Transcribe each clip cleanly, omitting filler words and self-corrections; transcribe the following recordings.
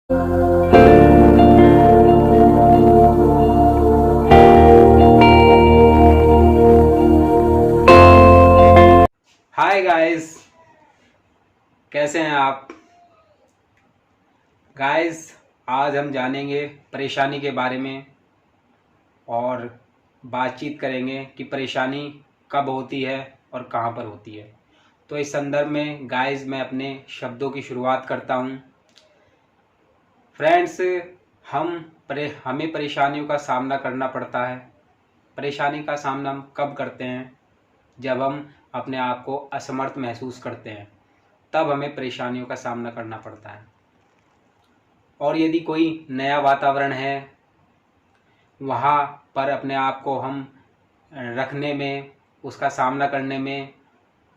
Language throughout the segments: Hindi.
हाय गाइस, कैसे हैं आप गाइस। आज हम जानेंगे परेशानी के बारे में और बातचीत करेंगे कि परेशानी कब होती है और कहां पर होती है। तो इस संदर्भ में गाइस मैं अपने शब्दों की शुरुआत करता हूं। फ्रेंड्स, हमें परेशानियों का सामना करना पड़ता है। परेशानी का सामना हम कब करते हैं? जब हम अपने आप को असमर्थ महसूस करते हैं, तब हमें परेशानियों का सामना करना पड़ता है। और यदि कोई नया वातावरण है, वहाँ पर अपने आप को हम रखने में, उसका सामना करने में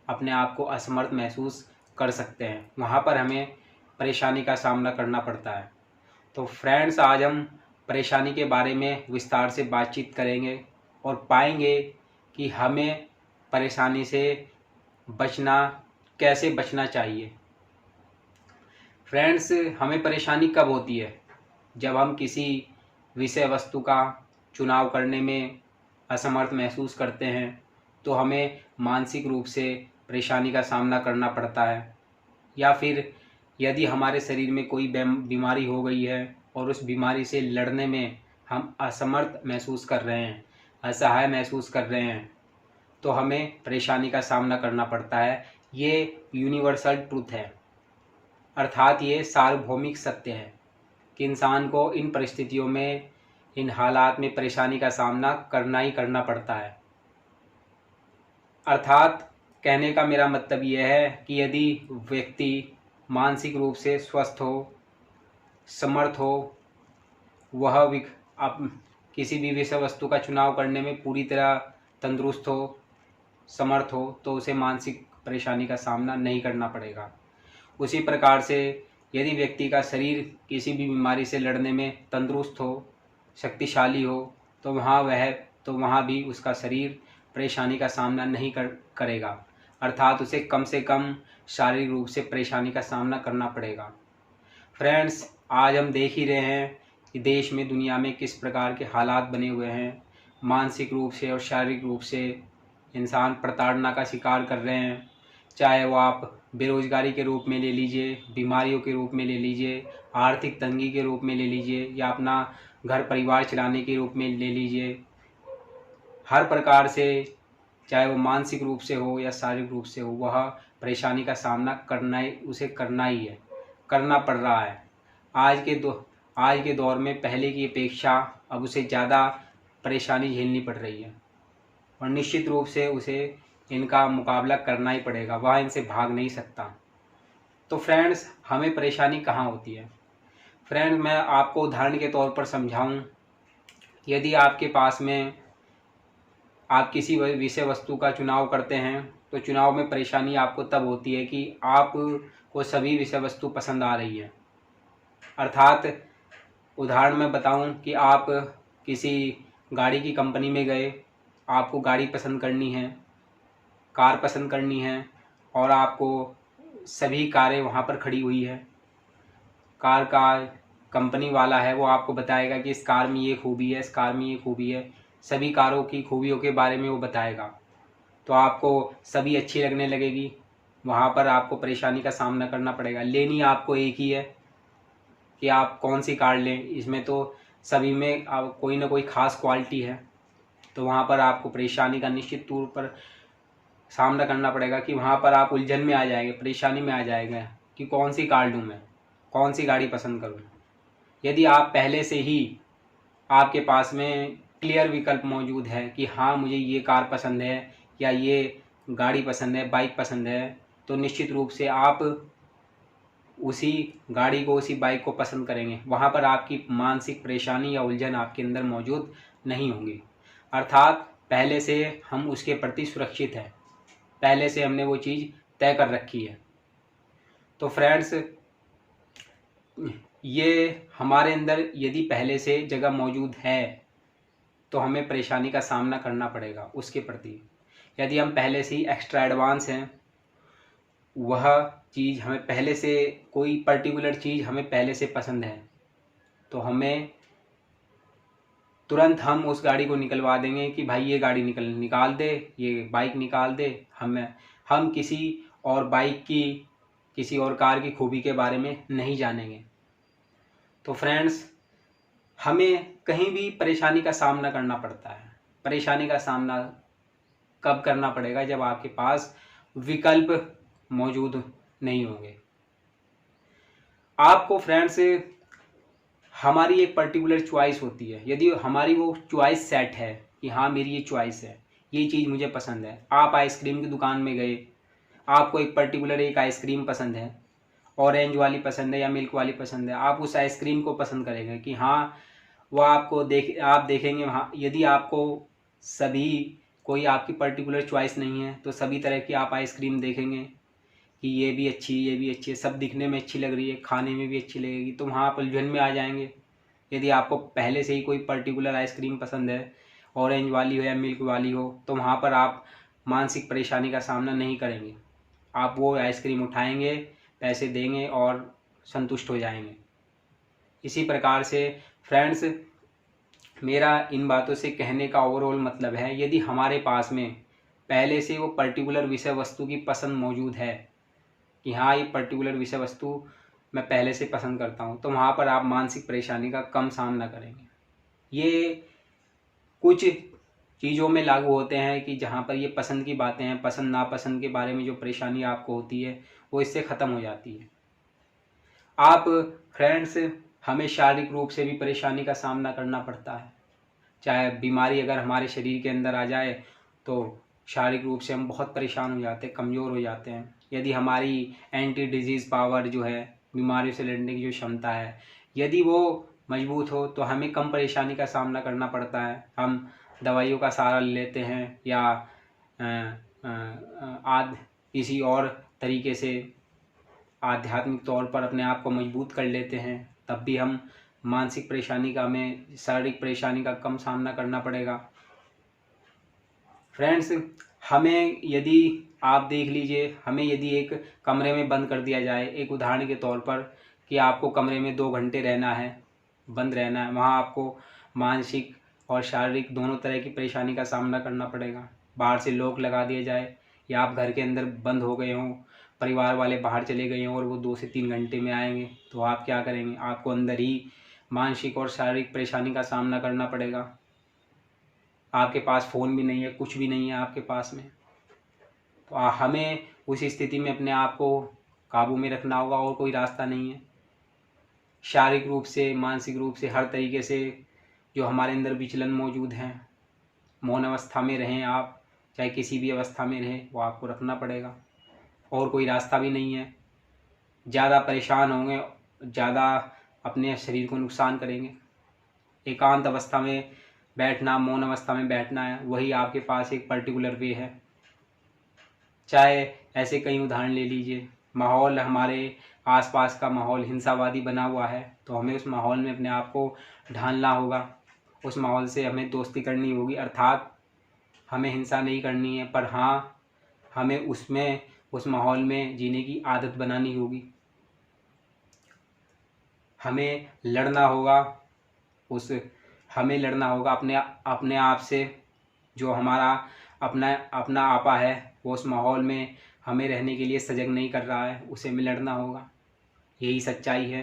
अपने आप को असमर्थ महसूस कर सकते हैं, वहाँ पर हमें परेशानी का सामना करना पड़ता है। तो फ्रेंड्स, आज हम परेशानी के बारे में विस्तार से बातचीत करेंगे और पाएंगे कि हमें परेशानी से कैसे बचना चाहिए। फ्रेंड्स, हमें परेशानी कब होती है? जब हम किसी विषय वस्तु का चुनाव करने में असमर्थ महसूस करते हैं, तो हमें मानसिक रूप से परेशानी का सामना करना पड़ता है। या फिर यदि हमारे शरीर में कोई बीमारी हो गई है और उस बीमारी से लड़ने में हम असमर्थ महसूस कर रहे हैं, असहाय महसूस कर रहे हैं, तो हमें परेशानी का सामना करना पड़ता है। ये यूनिवर्सल ट्रूथ है, अर्थात ये सार्वभौमिक सत्य है कि इंसान को इन परिस्थितियों में, इन हालात में परेशानी का सामना करना ही करना पड़ता है। अर्थात कहने का मेरा मतलब यह है कि यदि व्यक्ति मानसिक रूप से स्वस्थ हो, समर्थ हो, वह अब किसी भी विषय वस्तु का चुनाव करने में पूरी तरह तंदुरुस्त हो, समर्थ हो, तो उसे मानसिक परेशानी का सामना नहीं करना पड़ेगा। उसी प्रकार से यदि व्यक्ति का शरीर किसी भी बीमारी से लड़ने में तंदुरुस्त हो, शक्तिशाली हो, तो वहाँ भी उसका शरीर परेशानी का सामना नहीं करेगा। अर्थात उसे कम से कम शारीरिक रूप से परेशानी का सामना करना पड़ेगा। फ्रेंड्स, आज हम देख ही रहे हैं कि देश में, दुनिया में किस प्रकार के हालात बने हुए हैं। मानसिक रूप से और शारीरिक रूप से इंसान प्रताड़ना का शिकार कर रहे हैं। चाहे वो आप बेरोजगारी के रूप में ले लीजिए, बीमारियों के रूप में ले लीजिए, आर्थिक तंगी के रूप में ले लीजिए, या अपना घर परिवार चलाने के रूप में ले लीजिए। हर प्रकार से, चाहे वो मानसिक रूप से हो या शारीरिक रूप से हो, वह परेशानी का सामना उसे करना ही है, करना पड़ रहा है। आज के दौर में पहले की अपेक्षा अब उसे ज़्यादा परेशानी झेलनी पड़ रही है और निश्चित रूप से उसे इनका मुकाबला करना ही पड़ेगा, वह इनसे भाग नहीं सकता। तो फ्रेंड्स, हमें परेशानी कहाँ होती है? फ्रेंड्स, मैं आपको उदाहरण के तौर पर समझाऊं। यदि आपके पास में, आप किसी विषय वस्तु का चुनाव करते हैं, तो चुनाव में परेशानी आपको तब होती है कि आपको सभी विषय वस्तु पसंद आ रही है। अर्थात उदाहरण मैं बताऊं कि आप किसी गाड़ी की कंपनी में गए, आपको गाड़ी पसंद करनी है, कार पसंद करनी है, और आपको सभी कारें वहाँ पर खड़ी हुई है। कार का कंपनी वाला है, वो आपको बताएगा कि इस कार में ये खूबी है, इस कार में ये खूबी है, सभी कारों की खूबियों के बारे में वो बताएगा। तो आपको सभी अच्छी लगने लगेगी। वहाँ पर आपको परेशानी का सामना करना पड़ेगा। लेनी आपको एक ही है कि आप कौन सी कार लें। इसमें तो सभी में कोई ना कोई ख़ास क्वालिटी है। तो वहाँ पर आपको परेशानी का निश्चित तौर पर सामना करना पड़ेगा कि वहाँ पर आप उलझन में आ जाएंगे, परेशानी में आ जाएंगे कि कौन सी कार लूँ मैं, कौन सी गाड़ी पसंद करूँ। यदि आप पहले से ही, आपके पास में क्लियर विकल्प मौजूद है कि हाँ, मुझे ये कार पसंद है या ये गाड़ी पसंद है, बाइक पसंद है, तो निश्चित रूप से आप उसी गाड़ी को, उसी बाइक को पसंद करेंगे। वहाँ पर आपकी मानसिक परेशानी या उलझन आपके अंदर मौजूद नहीं होंगी। अर्थात पहले से हम उसके प्रति सुरक्षित हैं, पहले से हमने वो चीज़ तय कर रखी है। तो फ्रेंड्स, ये हमारे अंदर यदि पहले से जगह मौजूद है, तो हमें परेशानी का सामना करना पड़ेगा उसके प्रति। यदि हम पहले से ही एक्स्ट्रा एडवांस हैं, वह चीज़ हमें पहले से, कोई पर्टिकुलर चीज़ हमें पहले से पसंद है, तो हमें तुरंत हम उस गाड़ी को निकलवा देंगे कि भाई ये गाड़ी निकाल दे, ये बाइक निकाल दे। हम किसी और बाइक की, किसी और कार की खूबी के बारे में नहीं जानेंगे। तो फ्रेंड्स, हमें कहीं भी परेशानी का सामना करना पड़ता है। परेशानी का सामना कब करना पड़ेगा? जब आपके पास विकल्प मौजूद नहीं होंगे। आपको फ्रेंड्स, हमारी एक पर्टिकुलर चॉइस होती है। यदि हमारी वो चॉइस सेट है कि हाँ मेरी ये चॉइस है, ये चीज़ मुझे पसंद है। आप आइसक्रीम की दुकान में गए, आपको एक पर्टिकुलर एक आइसक्रीम पसंद है, ऑरेंज वाली पसंद है या मिल्क वाली पसंद है, आप उस आइसक्रीम को पसंद करेंगे कि हाँ वो आपको आप देखेंगे वहाँ। यदि आपको सभी, कोई आपकी पर्टिकुलर चॉइस नहीं है, तो सभी तरह की आप आइसक्रीम देखेंगे कि ये भी अच्छी, ये भी अच्छी है, सब दिखने में अच्छी लग रही है, खाने में भी अच्छी लगेगी, तो वहाँ आप उलझन में आ जाएंगे। यदि आपको पहले से ही कोई पर्टिकुलर आइसक्रीम पसंद है, ऑरेंज वाली हो या मिल्क वाली हो, तो वहाँ पर आप मानसिक परेशानी का सामना नहीं करेंगे। आप वो आइसक्रीम उठाएंगे, पैसे देंगे और संतुष्ट हो जाएंगे। इसी प्रकार से फ्रेंड्स, मेरा इन बातों से कहने का ओवरऑल मतलब है, यदि हमारे पास में पहले से वो पर्टिकुलर विषय वस्तु की पसंद मौजूद है कि हाँ ये पर्टिकुलर विषय वस्तु मैं पहले से पसंद करता हूँ, तो वहाँ पर आप मानसिक परेशानी का कम सामना करेंगे। ये कुछ चीज़ों में लागू होते हैं कि जहाँ पर ये पसंद की बातें हैं, पसंद नापसंद के बारे में जो परेशानी आपको होती है वो इससे ख़त्म हो जाती है। आप फ्रेंड्स, हमें शारीरिक रूप से भी परेशानी का सामना करना पड़ता है। चाहे बीमारी अगर हमारे शरीर के अंदर आ जाए तो शारीरिक रूप से हम बहुत परेशान हो जाते हैं, कमज़ोर हो जाते हैं। यदि हमारी एंटी डिजीज़ पावर जो है, बीमारियों से लड़ने की जो क्षमता है, यदि वो मजबूत हो तो हमें कम परेशानी का सामना करना पड़ता है। हम दवाइयों का सहारा लेते हैं या किसी और तरीके से आध्यात्मिक तौर पर अपने आप को मजबूत कर लेते हैं, तब भी हम मानसिक परेशानी का, हमें शारीरिक परेशानी का कम सामना करना पड़ेगा। फ्रेंड्स, हमें यदि आप देख लीजिए, हमें यदि एक कमरे में बंद कर दिया जाए, एक उदाहरण के तौर पर कि आपको कमरे में 2 घंटे रहना है, बंद रहना है, वहाँ आपको मानसिक और शारीरिक दोनों तरह की परेशानी का सामना करना पड़ेगा। बाहर से लॉक लगा दिया जाए या आप घर के अंदर बंद हो गए हों, परिवार वाले बाहर चले गए हों और वो 2 से 3 घंटे में आएंगे, तो आप क्या करेंगे? आपको अंदर ही मानसिक और शारीरिक परेशानी का सामना करना पड़ेगा। आपके पास फ़ोन भी नहीं है, कुछ भी नहीं है आपके पास में, तो हमें उस स्थिति में अपने आप को काबू में रखना होगा और कोई रास्ता नहीं है। शारीरिक रूप से, मानसिक रूप से, हर तरीके से जो हमारे अंदर विचलन मौजूद हैं, मौन अवस्था में रहें आप, चाहे किसी भी अवस्था में रहें, वो आपको रखना पड़ेगा और कोई रास्ता भी नहीं है। ज़्यादा परेशान होंगे, ज़्यादा अपने शरीर को नुकसान करेंगे। एकांत अवस्था में बैठना, मौन अवस्था में बैठना है, वही आपके पास एक पर्टिकुलर वे है। चाहे ऐसे कई उदाहरण ले लीजिए, माहौल, हमारे आसपास का माहौल हिंसावादी बना हुआ है, तो हमें उस माहौल में अपने आप को ढालना होगा, उस माहौल से हमें दोस्ती करनी होगी। अर्थात हमें हिंसा नहीं करनी है, पर हाँ हमें उसमें, उस माहौल में जीने की आदत बनानी होगी। हमें लड़ना होगा, हमें लड़ना होगा अपने आप से। जो हमारा अपना आपा है, वो उस माहौल में हमें रहने के लिए सजग नहीं कर रहा है, उसे हमें लड़ना होगा। यही सच्चाई है।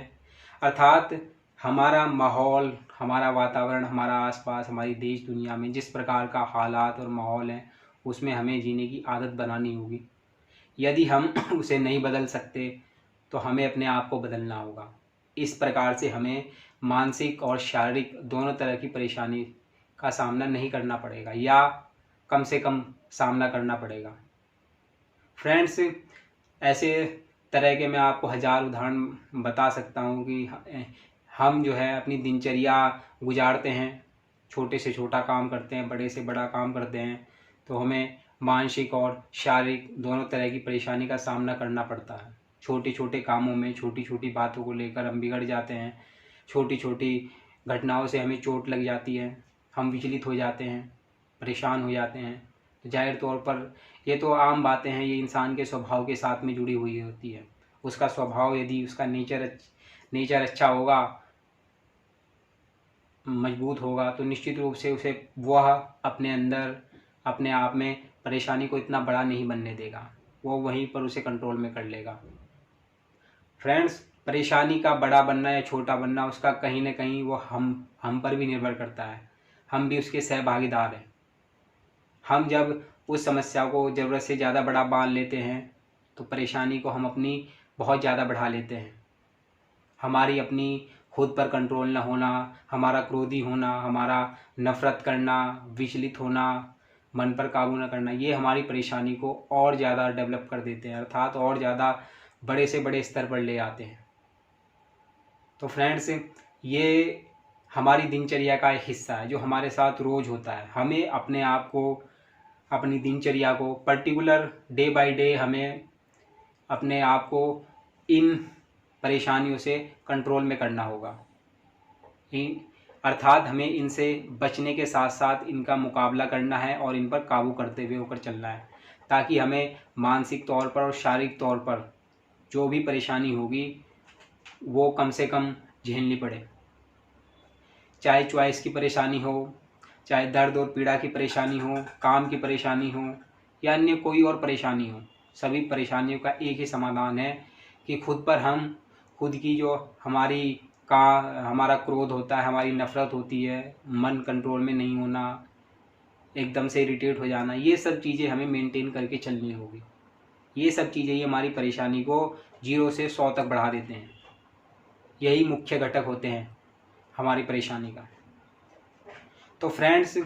अर्थात हमारा माहौल, हमारा वातावरण, हमारा आसपास, हमारी देश दुनिया में जिस प्रकार का हालात और माहौल है, उसमें हमें जीने की आदत बनानी होगी। यदि हम उसे नहीं बदल सकते तो हमें अपने आप को बदलना होगा। इस प्रकार से हमें मानसिक और शारीरिक दोनों तरह की परेशानी का सामना नहीं करना पड़ेगा, या कम से कम सामना करना पड़ेगा। फ्रेंड्स, ऐसे तरह के मैं आपको 1000 उदाहरण बता सकता हूँ कि हम जो है अपनी दिनचर्या गुजारते हैं, छोटे से छोटा काम करते हैं, बड़े से बड़ा काम करते हैं, तो हमें मानसिक और शारीरिक दोनों तरह की परेशानी का सामना करना पड़ता है। छोटे छोटे कामों में, छोटी छोटी बातों को लेकर हम बिगड़ जाते हैं, छोटी छोटी घटनाओं से हमें चोट लग जाती है, हम विचलित हो जाते हैं, परेशान हो जाते हैं। जाहिर तौर पर ये तो आम बातें हैं, ये इंसान के स्वभाव के साथ में जुड़ी हुई होती है। उसका स्वभाव, यदि उसका नेचर अच्छा होगा, मजबूत होगा, तो निश्चित रूप से उसे वह अपने अंदर अपने आप में परेशानी को इतना बड़ा नहीं बनने देगा, वो वहीं पर उसे कंट्रोल में कर लेगा। फ्रेंड्स, परेशानी का बड़ा बनना या छोटा बनना उसका कहीं ना कहीं वो हम पर भी निर्भर करता है। हम भी उसके सहभागीदार हैं। हम जब उस समस्या को ज़रूरत से ज़्यादा बड़ा मान लेते हैं तो परेशानी को हम अपनी बहुत ज़्यादा बढ़ा लेते हैं। हमारी अपनी खुद पर कंट्रोल न होना, हमारा क्रोधी होना, हमारा नफ़रत करना, विचलित होना, मन पर काबू न करना, ये हमारी परेशानी को और ज़्यादा डेवलप कर देते हैं, अर्थात और ज़्यादा बड़े से बड़े स्तर पर ले आते हैं। तो फ्रेंड्स, ये हमारी दिनचर्या का एक हिस्सा है जो हमारे साथ रोज़ होता है। हमें अपने आप को, अपनी दिनचर्या को पर्टिकुलर डे बाय डे हमें अपने आप को इन परेशानियों से कंट्रोल में करना होगा। अर्थात हमें इनसे बचने के साथ साथ इनका मुकाबला करना है और इन पर काबू करते हुए होकर चलना है, ताकि हमें मानसिक तौर पर और शारीरिक तौर पर जो भी परेशानी होगी वो कम से कम झेलनी पड़े। चाहे चॉइस की परेशानी हो, चाहे दर्द और पीड़ा की परेशानी हो, काम की परेशानी हो या अन्य कोई और परेशानी हो, सभी परेशानियों का एक ही समाधान है कि खुद की जो हमारा क्रोध होता है, हमारी नफ़रत होती है, मन कंट्रोल में नहीं होना, एकदम से इरिटेट हो जाना, ये सब चीज़ें हमें मेंटेन करके चलनी होगी। ये सब चीज़ें ही हमारी परेशानी को 0 से 100 तक बढ़ा देते हैं। यही मुख्य घटक होते हैं हमारी परेशानी का। तो फ्रेंड्स,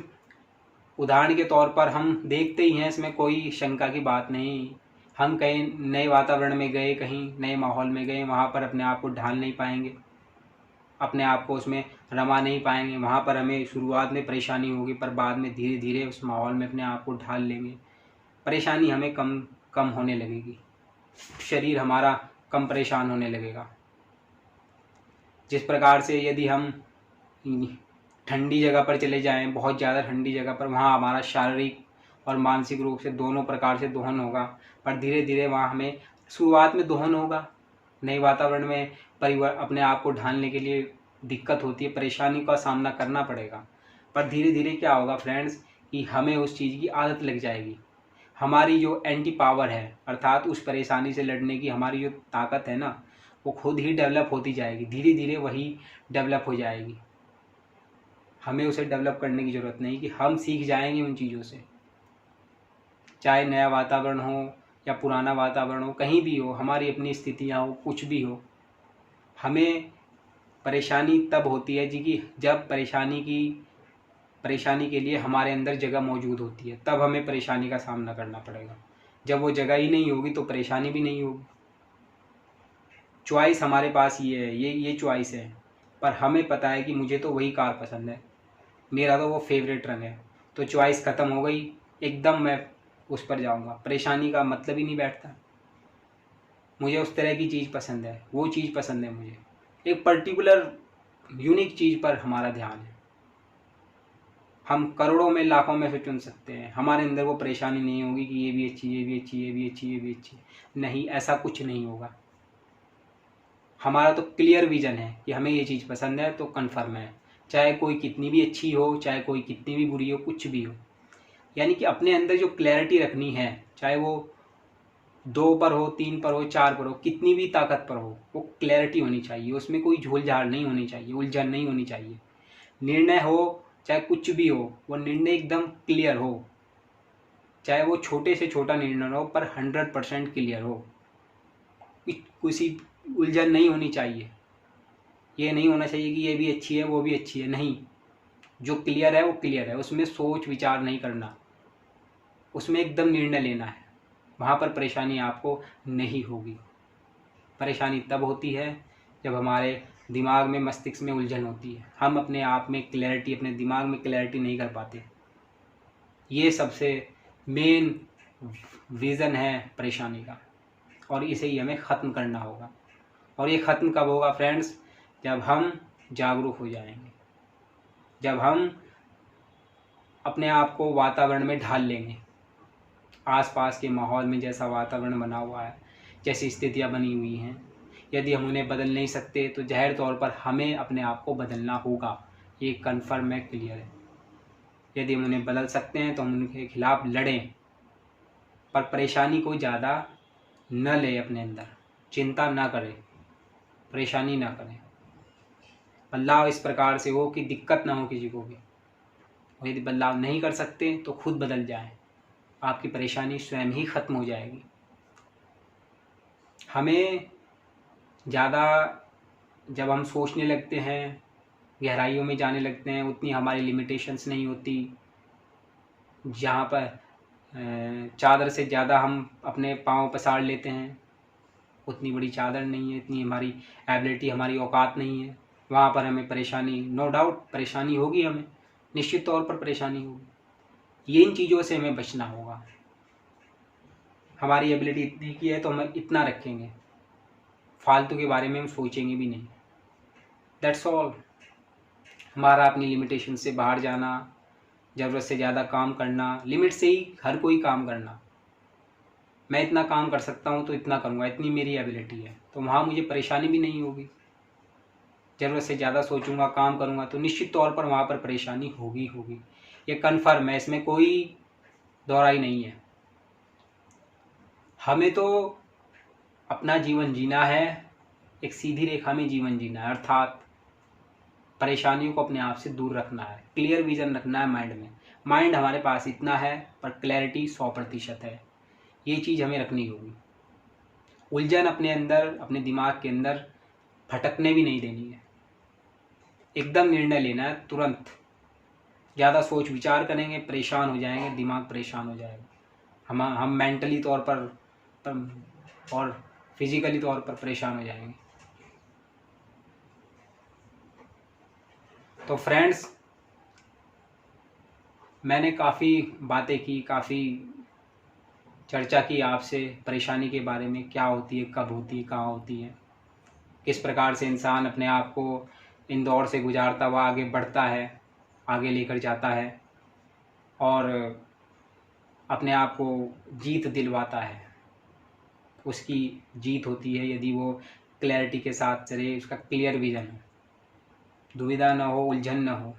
उदाहरण के तौर पर हम देखते ही हैं, इसमें कोई शंका की बात नहीं, हम कहीं नए वातावरण में गए, कहीं नए माहौल में गए, वहाँ पर अपने आप को ढाल नहीं पाएंगे, अपने आप को उसमें रमा नहीं पाएंगे। वहाँ पर हमें शुरुआत में परेशानी होगी, पर बाद में धीरे धीरे उस माहौल में अपने आप को ढाल लेंगे। परेशानी हमें कम कम होने लगेगी, शरीर हमारा कम परेशान होने लगेगा। जिस प्रकार से यदि हम ठंडी जगह पर चले जाएं, बहुत ज़्यादा ठंडी जगह पर, वहाँ हमारा शारीरिक और मानसिक रूप से दोनों प्रकार से दोहन होगा, पर धीरे धीरे वहाँ हमें शुरुआत में दोहन होगा। नए वातावरण में अपने आप को ढालने के लिए दिक्कत होती है, परेशानी का सामना करना पड़ेगा, पर धीरे धीरे क्या होगा फ्रेंड्स कि हमें उस चीज़ की आदत लग जाएगी। हमारी जो एंटी पावर है, अर्थात उस परेशानी से लड़ने की हमारी जो ताकत है ना, वो खुद ही डेवलप होती जाएगी, धीरे धीरे वही डेवलप हो जाएगी। हमें उसे डेवलप करने की ज़रूरत नहीं कि हम सीख जाएंगे उन चीज़ों से। चाहे नया वातावरण हो या पुराना वातावरण हो, कहीं भी हो, हमारी अपनी स्थितियाँ हो, कुछ भी हो, हमें परेशानी तब होती है जी कि जब परेशानी के लिए हमारे अंदर जगह मौजूद होती है, तब हमें परेशानी का सामना करना पड़ेगा। जब वो जगह ही नहीं होगी तो परेशानी भी नहीं होगी। चॉइस हमारे पास ये है, ये चॉइस है, पर हमें पता है कि मुझे तो वही कार पसंद है, मेरा तो वो फेवरेट रंग है, तो चॉइस ख़त्म हो गई, एकदम मैं उस पर जाऊंगा, परेशानी का मतलब ही नहीं बैठता। मुझे उस तरह की चीज़ पसंद है, वो चीज़ पसंद है, मुझे एक पर्टिकुलर यूनिक चीज़ पर हमारा ध्यान है। हम करोड़ों में लाखों में से चुन सकते हैं, हमारे अंदर वो परेशानी नहीं होगी कि ये भी अच्छी, ये भी अच्छी, ये भी अच्छी, ये भी अच्छी, नहीं, ऐसा कुछ नहीं होगा। हमारा तो क्लियर विजन है कि हमें ये चीज़ पसंद है, तो कन्फर्म है, चाहे कोई कितनी भी अच्छी हो, चाहे कोई कितनी भी बुरी हो, कुछ भी हो। यानी कि अपने अंदर जो क्लैरिटी रखनी है, चाहे वो 2 पर हो, 3 पर हो, 4 पर हो, कितनी भी ताकत पर हो, वो क्लैरिटी होनी चाहिए, उसमें कोई झोल झाड़ नहीं होनी चाहिए, उलझन नहीं होनी चाहिए। निर्णय हो चाहे कुछ भी हो, वो निर्णय एकदम क्लियर हो, चाहे वो छोटे से छोटा निर्णय हो, पर 100% क्लियर हो, किसी उलझन नहीं होनी चाहिए। ये नहीं होना चाहिए कि ये भी अच्छी है, वो भी अच्छी है, नहीं, जो क्लियर है वो क्लियर है, उसमें सोच विचार नहीं करना, उसमें एकदम निर्णय लेना है, वहाँ पर परेशानी आपको नहीं होगी। परेशानी तब होती है जब हमारे दिमाग में, मस्तिष्क में उलझन होती है, हम अपने आप में क्लैरिटी, अपने दिमाग में क्लैरिटी नहीं कर पाते। ये सबसे मेन रीज़न है परेशानी का, और इसे ही हमें ख़त्म करना होगा। और ये ख़त्म कब होगा फ्रेंड्स? जब हम जागरूक हो जाएंगे, जब हम अपने आप को वातावरण में ढाल लेंगे, आसपास के माहौल में जैसा वातावरण बना हुआ है, जैसी स्थितियाँ बनी हुई हैं, यदि हम उन्हें बदल नहीं सकते तो ज़ाहिर तौर पर हमें अपने आप को बदलना होगा। ये कन्फर्म है, क्लियर है। यदि हम उन्हें बदल सकते हैं तो हम उनके खिलाफ़ लड़ें, पर परेशानी को ज़्यादा न ले अपने अंदर, चिंता ना करें, परेशानी ना करें। बदलाव इस प्रकार से हो कि दिक्कत ना हो किसी को भी। और यदि बदलाव नहीं कर सकते तो खुद बदल जाएं, आपकी परेशानी स्वयं ही ख़त्म हो जाएगी। हमें ज़्यादा जब हम सोचने लगते हैं, गहराइयों में जाने लगते हैं, उतनी हमारी लिमिटेशंस नहीं होती। जहाँ पर चादर से ज़्यादा हम अपने पाँव पसार लेते हैं, उतनी बड़ी चादर नहीं है, इतनी हमारी एबिलिटी, हमारी औकात नहीं है। वहाँ पर हमें परेशानी, नो डाउट परेशानी होगी, हमें निश्चित तौर पर परेशानी होगी। ये इन चीज़ों से हमें बचना होगा। हमारी एबिलिटी इतनी की है तो हम इतना रखेंगे, फालतू के बारे में हम सोचेंगे भी नहीं। That's all. हमारा अपनी लिमिटेशन से बाहर जाना, ज़रूरत से ज़्यादा काम करना, लिमिट से ही हर कोई काम करना। मैं इतना काम कर सकता हूँ तो इतना करूँगा, इतनी मेरी एबिलिटी है, तो वहाँ मुझे परेशानी भी नहीं होगी। ज़रूरत से ज़्यादा सोचूंगा, काम करूँगा तो निश्चित तौर पर वहाँ पर परेशानी होगी होगी। ये कन्फर्म है, इसमें कोई दोहराई नहीं है। हमें तो अपना जीवन जीना है, एक सीधी रेखा में जीवन जीना है, अर्थात परेशानियों को अपने आप से दूर रखना है, क्लियर विजन रखना है माइंड में। माइंड हमारे पास इतना है पर क्लैरिटी 100% है। ये चीज़ हमें रखनी होगी। उलझन अपने अंदर, अपने दिमाग के अंदर भटकने भी नहीं देनी है। एकदम निर्णय लेना है तुरंत। ज़्यादा सोच विचार करेंगे, परेशान हो जाएंगे, दिमाग परेशान हो जाएगा। हम मेंटली तौर पर और फिजिकली तौर पर परेशान हो जाएंगे। तो फ्रेंड्स, मैंने काफ़ी बातें की, काफ़ी चर्चा की आपसे परेशानी के बारे में, क्या होती है, कब होती है, कहाँ होती है, किस प्रकार से इंसान अपने आप को इन दौर से गुजारता हुआ आगे बढ़ता है, आगे लेकर जाता है और अपने आप को जीत दिलवाता है। उसकी जीत होती है यदि वो क्लैरिटी के साथ चले, उसका क्लियर विजन हो, दुविधा न हो, उलझन न हो।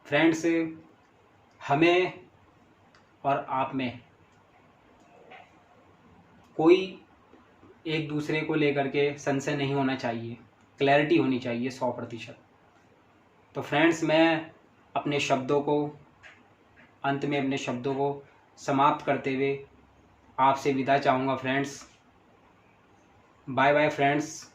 फ्रेंड्स, हमें और आप में कोई एक दूसरे को लेकर के संशय नहीं होना चाहिए, क्लैरिटी होनी चाहिए 100%। तो फ्रेंड्स, मैं अपने शब्दों को, अंत में अपने शब्दों को समाप्त करते हुए आपसे विदा चाहूँगा फ्रेंड्स। Bye bye friends.